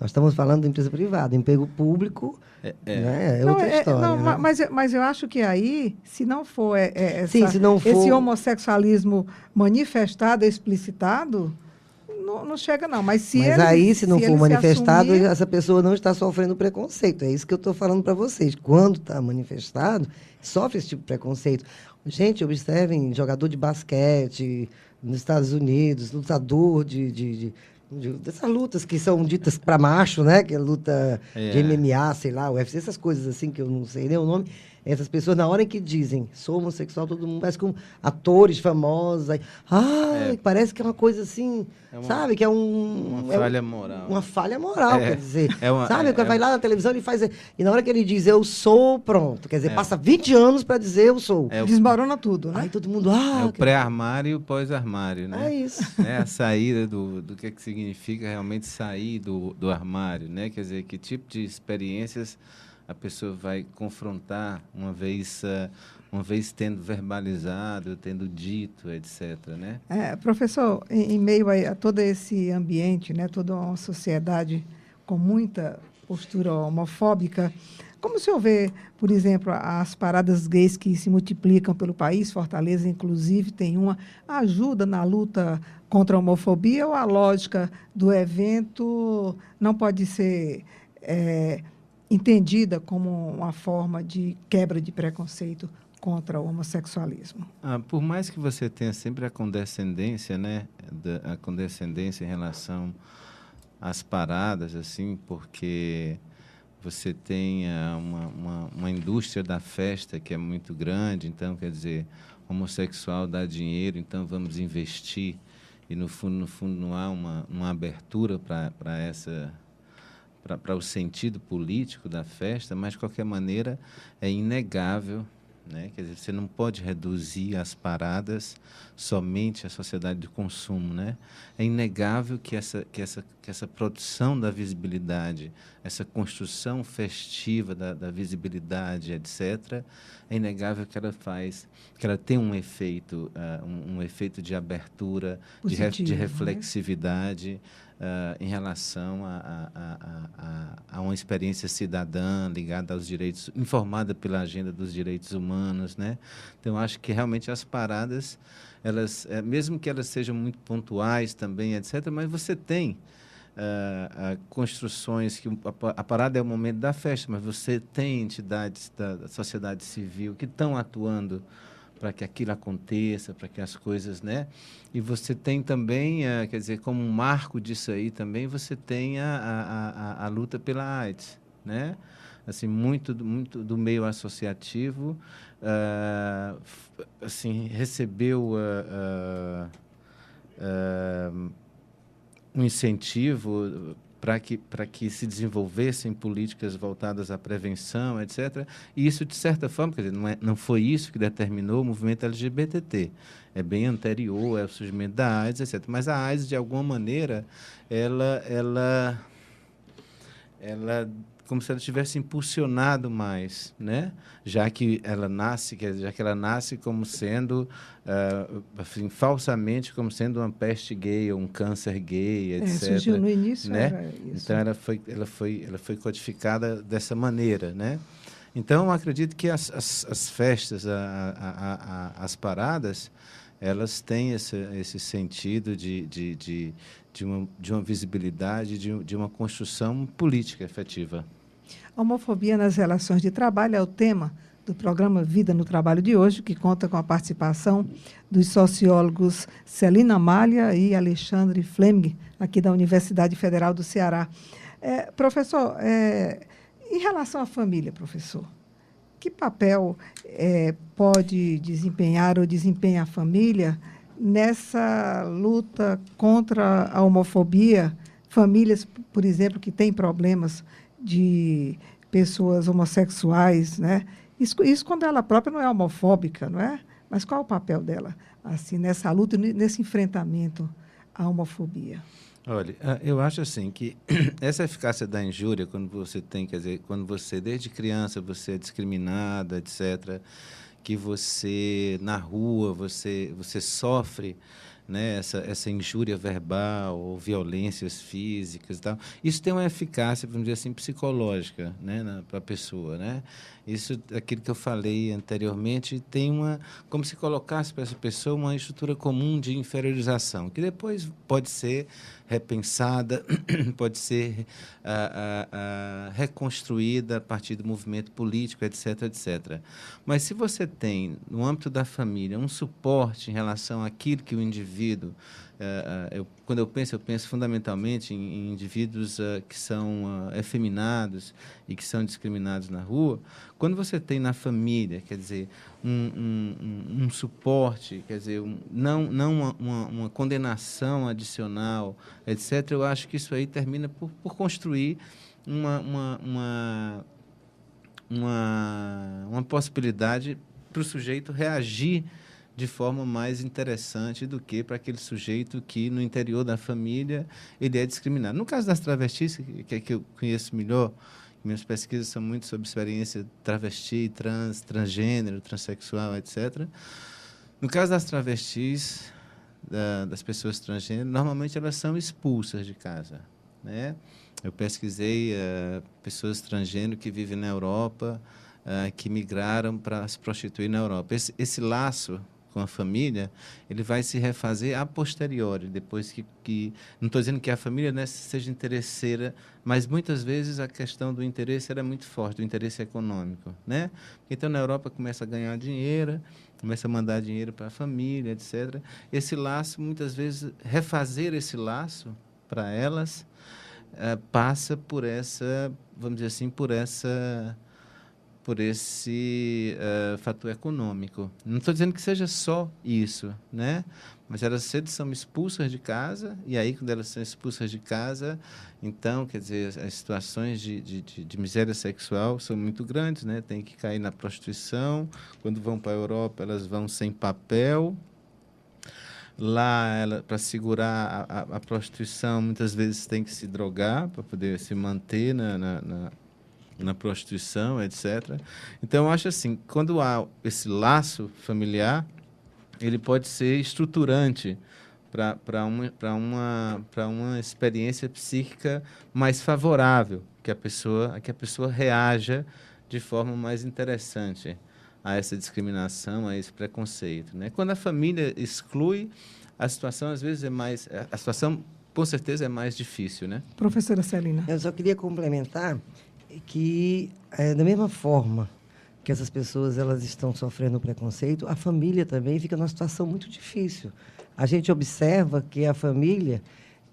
Nós estamos falando de empresa privada. Emprego público né, outra história. Não, né? mas eu acho que aí, se não for, se não for esse homossexualismo manifestado, explicitado, não chega, não. Mas aí, se não for manifestado, assumir... essa pessoa não está sofrendo preconceito. É isso que eu estou falando para vocês. Quando está manifestado, sofre esse tipo de preconceito. Gente, observem jogador de basquete nos Estados Unidos, lutador dessas lutas que são ditas para macho, né? Que é luta de MMA, sei lá, UFC, essas coisas assim que eu não sei nem o nome. Essas pessoas, na hora que dizem sou homossexual, todo mundo parece com atores famosos. Aí, parece que é uma coisa assim, sabe? Que é uma falha moral. Uma falha moral, quer dizer. Sabe? O cara vai lá na televisão e faz. E na hora que ele diz eu sou, pronto. Quer dizer, passa 20 anos para dizer eu sou. Desmorona tudo, né? Aí todo mundo. É o pré-armário e o pós-armário, né? É isso. A saída do que significa realmente sair do armário, né? Quer dizer, que tipo de experiências a pessoa vai confrontar uma vez tendo verbalizado, tendo dito, etc., né? Professor, em meio a todo esse ambiente, né, toda uma sociedade com muita postura homofóbica, como o senhor vê, por exemplo, as paradas gays que se multiplicam pelo país? Fortaleza, inclusive, tem uma. Ajuda na luta contra a homofobia, ou a lógica do evento não pode ser entendida como uma forma de quebra de preconceito contra o homossexualismo? Por mais que você tenha sempre a condescendência, né, a condescendência em relação às paradas, assim, porque você tem uma indústria da festa que é muito grande, então, quer dizer, homossexual dá dinheiro, então vamos investir, e no fundo não há uma abertura para essa... para o sentido político da festa, mas, de qualquer maneira, é inegável, né? Quer dizer, você não pode reduzir as paradas somente à sociedade de consumo, né? É inegável que essa produção da visibilidade, essa construção festiva da visibilidade, etc., é inegável que ela tem um efeito, um efeito de abertura, positivo, de reflexividade, né? Em relação a uma experiência cidadã ligada aos direitos, informada pela agenda dos direitos humanos, né? Então, acho que realmente as paradas, elas, mesmo que elas sejam muito pontuais também, etc., mas você tem construções que a parada é o momento da festa, mas você tem entidades da sociedade civil que estão atuando para que aquilo aconteça, para que as coisas, né? E você tem também, quer dizer, como um marco disso aí também, você tem a luta pela AIDS, né? Assim, muito do meio associativo, assim, recebeu um incentivo para que se desenvolvessem políticas voltadas à prevenção, etc. E isso, de certa forma, quer dizer, não foi isso que determinou o movimento LGBT. É bem anterior ao surgimento da AIDS, etc. Mas a AIDS, de alguma maneira, ela como se ela tivesse impulsionado mais, né? Já que ela nasce como sendo, assim, falsamente como sendo uma peste gay ou um câncer gay, etc. Surgiu no início, né? Era isso. Então ela foi codificada dessa maneira, né? Então eu acredito que as festas, as paradas, elas têm esse sentido de uma visibilidade, de uma construção política efetiva. A homofobia nas relações de trabalho é o tema do programa Vida no Trabalho de hoje, que conta com a participação dos sociólogos Celina Malha e Alexandre Fleming, aqui da Universidade Federal do Ceará. Professor, em relação à família, professor, que papel pode desempenhar ou desempenha a família nessa luta contra a homofobia? Famílias, por exemplo, que têm problemas de pessoas homossexuais, né? Isso quando ela própria não é homofóbica, não é? Mas qual é o papel dela assim nessa luta, nesse enfrentamento à homofobia? Olha, eu acho assim que essa eficácia da injúria, quando você tem, quer dizer, quando você desde criança você é discriminada, etc., que você na rua você sofre, né, essa injúria verbal ou violências físicas e tal. Isso tem uma eficácia, vamos dizer assim, psicológica, né, para a pessoa, né? Isso, aquilo que eu falei anteriormente, tem como se colocasse para essa pessoa uma estrutura comum de inferiorização, que depois pode ser repensada, pode ser reconstruída a partir do movimento político, etc., etc. Mas se você tem, no âmbito da família, um suporte em relação àquilo que o indivíduo... quando eu penso fundamentalmente em indivíduos que são efeminados e que são discriminados na rua. Quando você tem na família, quer dizer, um suporte, quer dizer, não uma condenação adicional, etc., eu acho que isso aí termina por construir uma possibilidade para o sujeito reagir de forma mais interessante do que para aquele sujeito que, no interior da família, ele é discriminado. No caso das travestis, que é que eu conheço melhor, minhas pesquisas são muito sobre experiência travesti, transgênero, transexual, etc. No caso das travestis, das pessoas transgênero, normalmente elas são expulsas de casa, né? Eu pesquisei pessoas transgênero que vivem na Europa, que migraram para se prostituir na Europa. Esse laço com a família, ele vai se refazer a posteriori, depois que não estou dizendo que a família, né, seja interesseira, mas muitas vezes a questão do interesse era muito forte, do interesse econômico, né? Então, na Europa começa a ganhar dinheiro, começa a mandar dinheiro para a família, etc. Esse laço, muitas vezes, refazer esse laço para elas, passa por essa, vamos dizer assim, por esse fator econômico. Não estou dizendo que seja só isso, né? Mas elas cedo são expulsas de casa, e aí, quando elas são expulsas de casa, então, quer dizer, as situações de miséria sexual são muito grandes, né? Tem que cair na prostituição. Quando vão para a Europa, elas vão sem papel. Lá, para segurar a prostituição, muitas vezes tem que se drogar para poder se manter na prostituição, etc. Então, eu acho assim, quando há esse laço familiar, ele pode ser estruturante para uma experiência psíquica mais favorável, que a pessoa reaja de forma mais interessante a essa discriminação, a esse preconceito, né? Quando a família exclui, a situação às vezes a situação com certeza é mais difícil, né? Professora Celina. Eu só queria complementar que, da mesma forma que essas pessoas elas estão sofrendo preconceito, a família também fica numa situação muito difícil. A gente observa que a família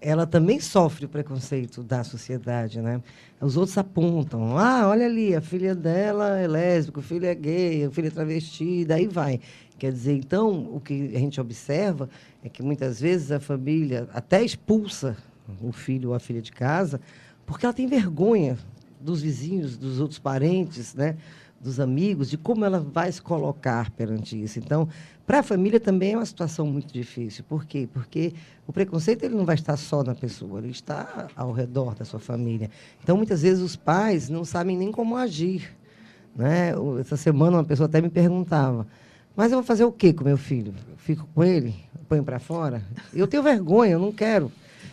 ela também sofre o preconceito da sociedade, né? Os outros apontam, olha ali, a filha dela é lésbica, o filho é gay, o filho é travesti, daí vai. Quer dizer, então, o que a gente observa é que, muitas vezes, a família até expulsa o filho ou a filha de casa porque ela tem vergonha dos vizinhos, dos outros parentes, né, dos amigos, de como ela vai se colocar perante isso. Então, para a família também é uma situação muito difícil. Por quê? Porque o preconceito ele não vai estar só na pessoa, ele está ao redor da sua família. Então, muitas vezes, os pais não sabem nem como agir, né? Essa semana, uma pessoa até me perguntava, mas eu vou fazer o quê com meu filho? Eu fico com ele? Ponho para fora? Eu tenho vergonha, eu não quero.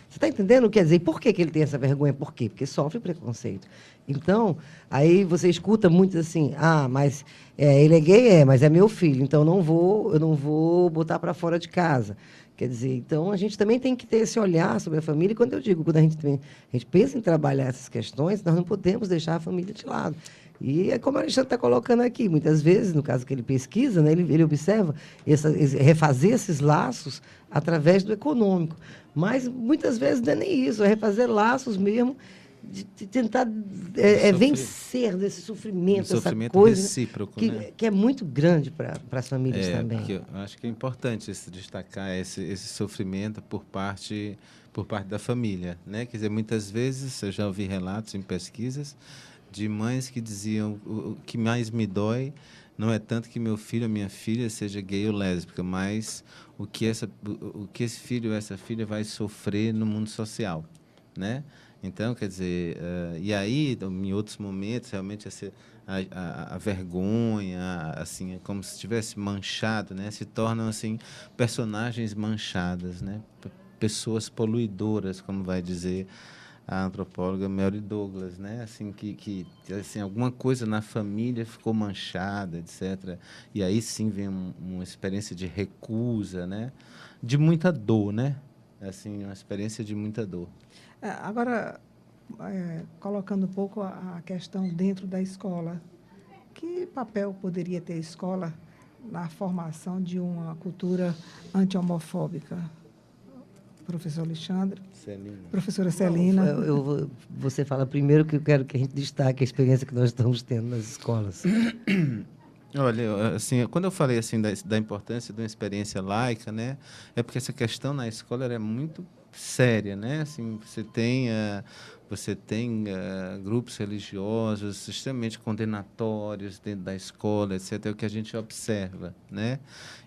Você está entendendo o que quer dizer? Por que ele tem essa vergonha? Por quê? Porque sofre preconceito. Então, aí você escuta muito assim, mas ele é gay, mas é meu filho, então eu não vou botar para fora de casa. Quer dizer, então a gente também tem que ter esse olhar sobre a família, e quando a gente pensa em trabalhar essas questões, nós não podemos deixar a família de lado. E é como a Alexandre está colocando aqui, muitas vezes, no caso que ele pesquisa, né, ele observa refazer esses laços através do econômico. Mas, muitas vezes, não é nem isso, é refazer laços mesmo, de tentar vencer desse sofrimento, essa coisa recíproco, né? que é muito grande para as famílias também. Eu acho que é importante destacar esse sofrimento por parte da família, né? Quer dizer, muitas vezes, eu já ouvi relatos em pesquisas de mães que diziam: o que mais me dói não é tanto que meu filho ou minha filha seja gay ou lésbica, mas o que esse filho ou essa filha vai sofrer no mundo social, né? Então, quer dizer, e aí, em outros momentos, realmente a vergonha, assim, é como se estivesse manchado, né? Se tornam assim personagens manchadas, né? Pessoas poluidoras, como vai dizer a antropóloga Mary Douglas, né? Assim que assim, alguma coisa na família ficou manchada, etc. E aí sim vem uma experiência de recusa, né? De muita dor, né? Assim, uma experiência de muita dor. Agora, colocando um pouco a questão dentro da escola, que papel poderia ter a escola na formação de uma cultura anti-homofóbica? Professor Alexandre? Celina. Professora Celina? Você fala primeiro, que eu quero que a gente destaque a experiência que nós estamos tendo nas escolas. Olha, assim, quando eu falei assim da importância de uma experiência laica, né, é porque essa questão na escola é muito séria, né? Assim, você tem grupos religiosos extremamente condenatórios dentro da escola, etc. É o que a gente observa, né?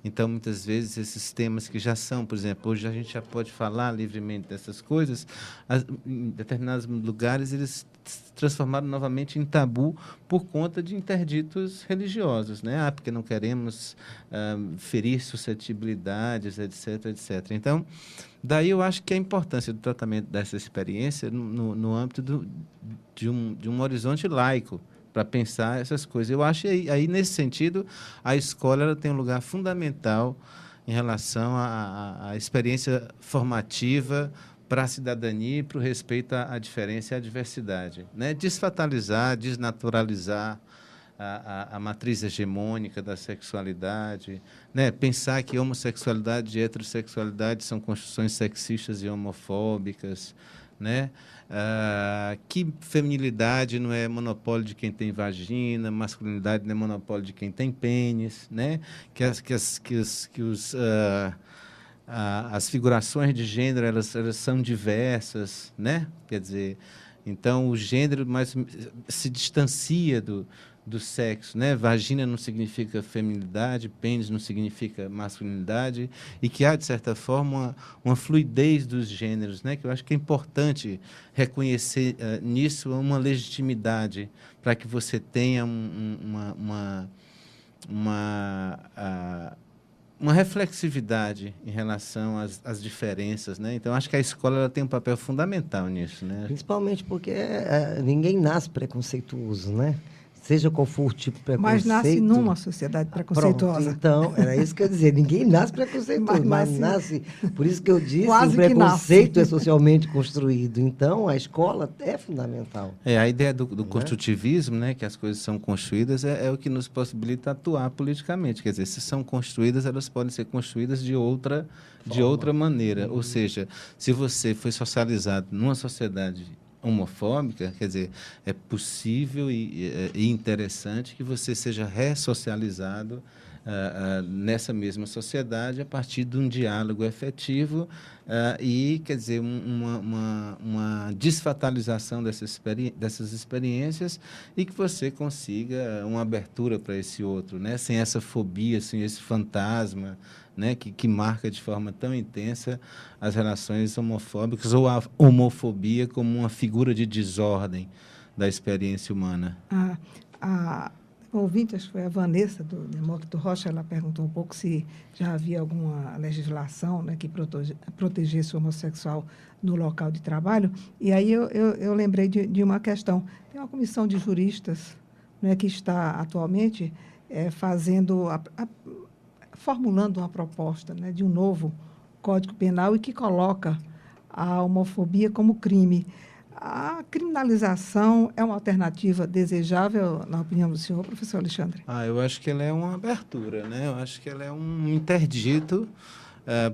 Então, muitas vezes, esses temas que já são, por exemplo, hoje a gente já pode falar livremente dessas coisas, em determinados lugares eles se transformaram novamente em tabu por conta de interditos religiosos, né? Porque não queremos ferir suscetibilidades, etc., etc. Então, daí eu acho que a importância do tratamento dessa experiência no âmbito de um horizonte laico, para pensar essas coisas. Eu acho que aí, nesse sentido, a escola ela tem um lugar fundamental em relação à experiência formativa para a cidadania e para o respeito à diferença e à diversidade, né? Desfatalizar, desnaturalizar a matriz hegemônica da sexualidade, né? Pensar que homossexualidade e heterossexualidade são construções sexistas e homofóbicas, né? Que feminilidade não é monopólio de quem tem vagina, masculinidade não é monopólio de quem tem pênis, né? As figurações de gênero elas são diversas, né? Quer dizer, então o gênero mais se distancia do sexo, né? Vagina não significa feminilidade, pênis não significa masculinidade, e que há, de certa forma, uma fluidez dos gêneros, né? Que eu acho que é importante reconhecer nisso uma legitimidade para que você tenha uma reflexividade em relação às diferenças, né? Então, acho que a escola ela tem um papel fundamental nisso, né? Principalmente porque ninguém nasce preconceituoso, né? Seja qual for o tipo de preconceito. Mas nasce numa sociedade preconceituosa. Pronto, então, era isso que eu ia dizer. Ninguém nasce preconceituoso, mas nasce... Por isso que eu disse que o preconceito é socialmente construído. Então, a escola é fundamental. A ideia do construtivismo, né, que as coisas são construídas, é o que nos possibilita atuar politicamente. Quer dizer, se são construídas, elas podem ser construídas de outra maneira. Ou seja, se você foi socializado numa sociedade homofóbica, quer dizer, é possível e interessante que você seja ressocializado nessa mesma sociedade a partir de um diálogo efetivo e, quer dizer, uma desfatalização dessas experiências e que você consiga uma abertura para esse outro, né? Sem essa fobia, sem esse fantasma, né, que marca de forma tão intensa as relações homofóbicas ou a homofobia como uma figura de desordem da experiência humana. A ouvinte, acho que foi a Vanessa, do Demócrito Rocha, ela perguntou um pouco se já havia alguma legislação, né, que protegesse o homossexual no local de trabalho. E aí eu lembrei de uma questão. Tem uma comissão de juristas, né, que está atualmente formulando uma proposta, né, de um novo Código Penal e que coloca a homofobia como crime. A criminalização é uma alternativa desejável, na opinião do senhor, professor Alexandre? Eu acho que ela é uma abertura, né? Eu acho que ela é um interdito.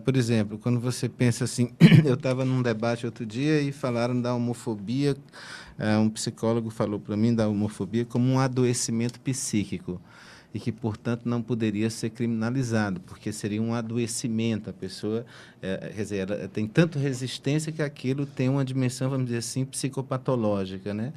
Por exemplo, quando você pensa assim, eu estava num debate outro dia e falaram da homofobia, um psicólogo falou para mim da homofobia como um adoecimento psíquico e que, portanto, não poderia ser criminalizado, porque seria um adoecimento. A pessoa, quer dizer, ela tem tanto resistência que aquilo tem uma dimensão, vamos dizer assim, psicopatológica, né?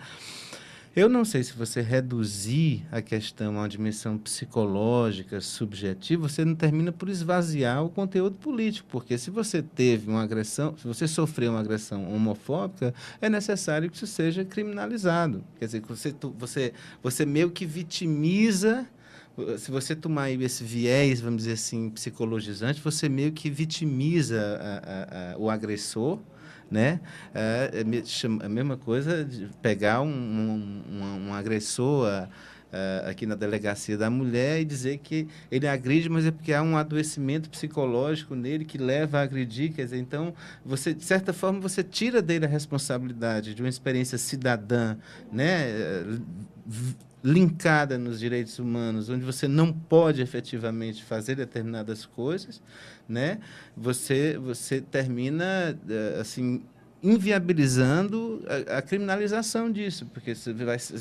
Eu não sei se você reduzir a questão a uma dimensão psicológica, subjetiva, você não termina por esvaziar o conteúdo político, porque se você teve uma agressão, se você sofreu uma agressão homofóbica, é necessário que isso seja criminalizado. Quer dizer, você meio que vitimiza. Se você tomar esse viés, vamos dizer assim, psicologizante, você meio que vitimiza o agressor, né? É a mesma coisa de pegar um agressor aqui na delegacia da mulher e dizer que ele agride, mas é porque há um adoecimento psicológico nele que leva a agredir. Quer dizer, então, você, de certa forma, você tira dele a responsabilidade de uma experiência cidadã, né? Linkada nos direitos humanos, onde você não pode efetivamente fazer determinadas coisas, né? Você termina assim inviabilizando a criminalização disso, porque você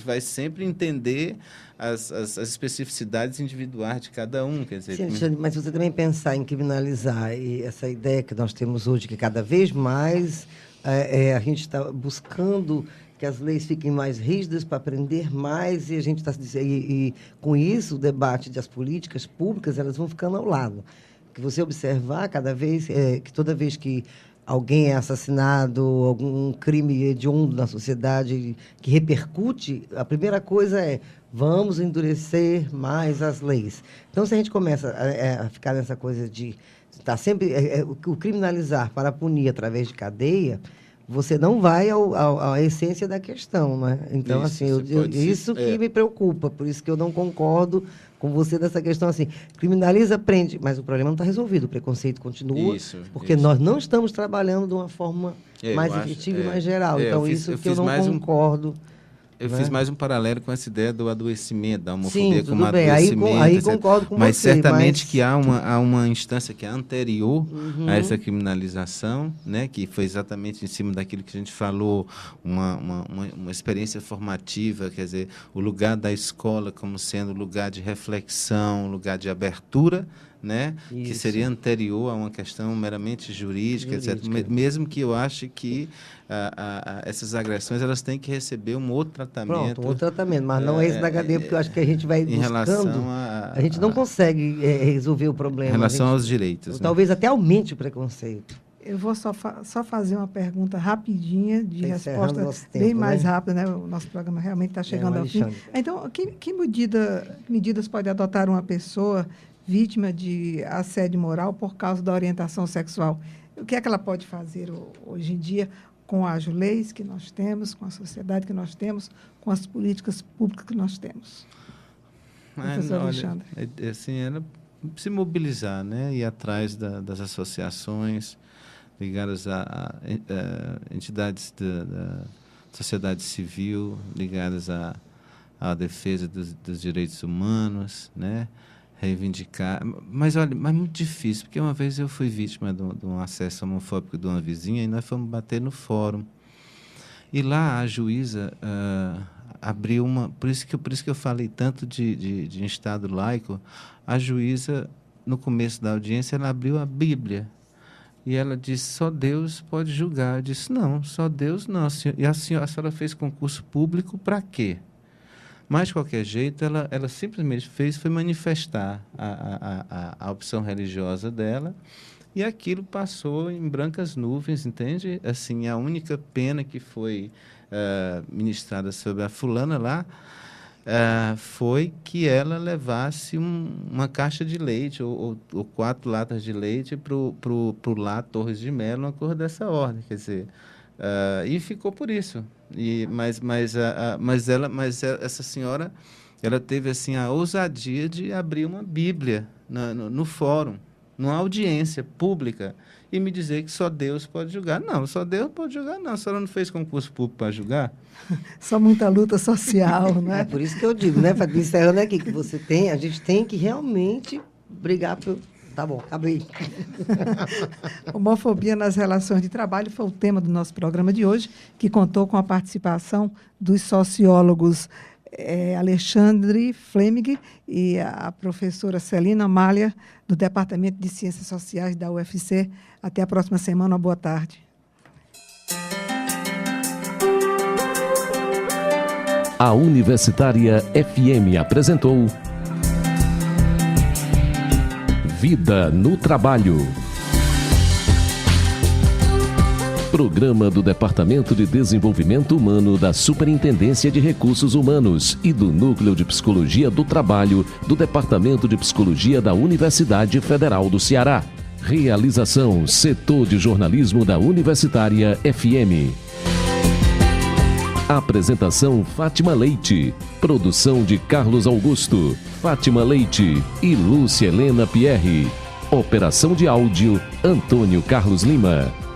vai sempre entender as especificidades individuais de cada um. Quer dizer, sim, Alexandre, mas você também pensar em criminalizar e essa ideia que nós temos hoje, que cada vez mais a gente está buscando que as leis fiquem mais rígidas para prender mais, e a gente está e com isso o debate das políticas públicas elas vão ficando ao lado. Que você observar cada vez que toda vez que alguém é assassinado, algum crime hediondo na sociedade que repercute, a primeira coisa é vamos endurecer mais as leis. Então, se a gente começa a ficar nessa coisa de estar sempre o criminalizar para punir através de cadeia, você não vai à essência da questão, né? Então, isso, assim, isso que me preocupa, por isso que eu não concordo com você nessa questão, assim, criminaliza, prende, mas o problema não está resolvido, o preconceito continua, porque nós não estamos trabalhando de uma forma mais efetiva e mais geral. Então, isso que eu não concordo. Eu fiz mais um paralelo com essa ideia do adoecimento, da homofobia como bem. adoecimento. Aí concordo com mas você. Certamente que há uma instância que é anterior a essa criminalização, né, que foi exatamente em cima daquilo que a gente falou, uma experiência formativa, quer dizer, o lugar da escola como sendo lugar de reflexão, lugar de abertura, né, que seria anterior a uma questão meramente jurídica, etc. Mesmo que eu ache que essas agressões elas têm que receber um outro tratamento. Pronto, um outro tratamento, mas não é esse da cadeia, porque eu acho que a gente vai buscando, a gente não consegue resolver o problema. Em relação aos direitos. Talvez até aumente o preconceito. Eu vou só fazer uma pergunta rapidinha, de resposta bem mais rápida, né? O nosso programa realmente está chegando ao fim. Então, que medidas pode adotar uma pessoa vítima de assédio moral por causa da orientação sexual? O que é que ela pode fazer hoje em dia com as leis que nós temos, com a sociedade que nós temos, com as políticas públicas que nós temos? Professor Alexandre. Assim, ela se mobilizar, né? Ir atrás das associações ligadas a entidades da sociedade civil, ligadas à defesa dos direitos humanos, né? Reivindicar, mas olha, muito difícil, porque uma vez eu fui vítima de um acesso homofóbico de uma vizinha e nós fomos bater no fórum. E lá a juíza abriu por isso que eu falei tanto de Estado laico, a juíza, no começo da audiência, ela abriu a Bíblia. E ela disse, só Deus pode julgar. Eu disse, não, só Deus não. E a senhora fez concurso público para quê? Mas, de qualquer jeito, ela simplesmente foi manifestar a opção religiosa dela e aquilo passou em brancas nuvens, entende? Assim, a única pena que foi ministrada sobre a fulana lá foi que ela levasse uma caixa de leite ou 4 latas de leite para o Lar Torres de Melo, uma coisa dessa ordem, quer dizer... e ficou por isso. Mas essa senhora, ela teve assim a ousadia de abrir uma Bíblia no fórum, numa audiência pública, e me dizer que só Deus pode julgar. Não, só Deus pode julgar, não. A senhora não fez concurso público para julgar? Só muita luta social, né? É por isso que eu digo, né, Fábio, encerrando aqui, que a gente tem que realmente brigar por... Tá bom, acabei. Homofobia nas relações de trabalho foi o tema do nosso programa de hoje, que contou com a participação dos sociólogos Alexandre Fleming e a professora Celina Malha, do Departamento de Ciências Sociais da UFC. Até a próxima semana. Boa tarde. A Universitária FM apresentou Vida no Trabalho. Programa do Departamento de Desenvolvimento Humano da Superintendência de Recursos Humanos e do Núcleo de Psicologia do Trabalho do Departamento de Psicologia da Universidade Federal do Ceará. Realização: Setor de Jornalismo da Universitária FM. Apresentação: Fátima Leite. Produção de Carlos Augusto, Fátima Leite e Lúcia Helena Pierre. Operação de áudio: Antônio Carlos Lima.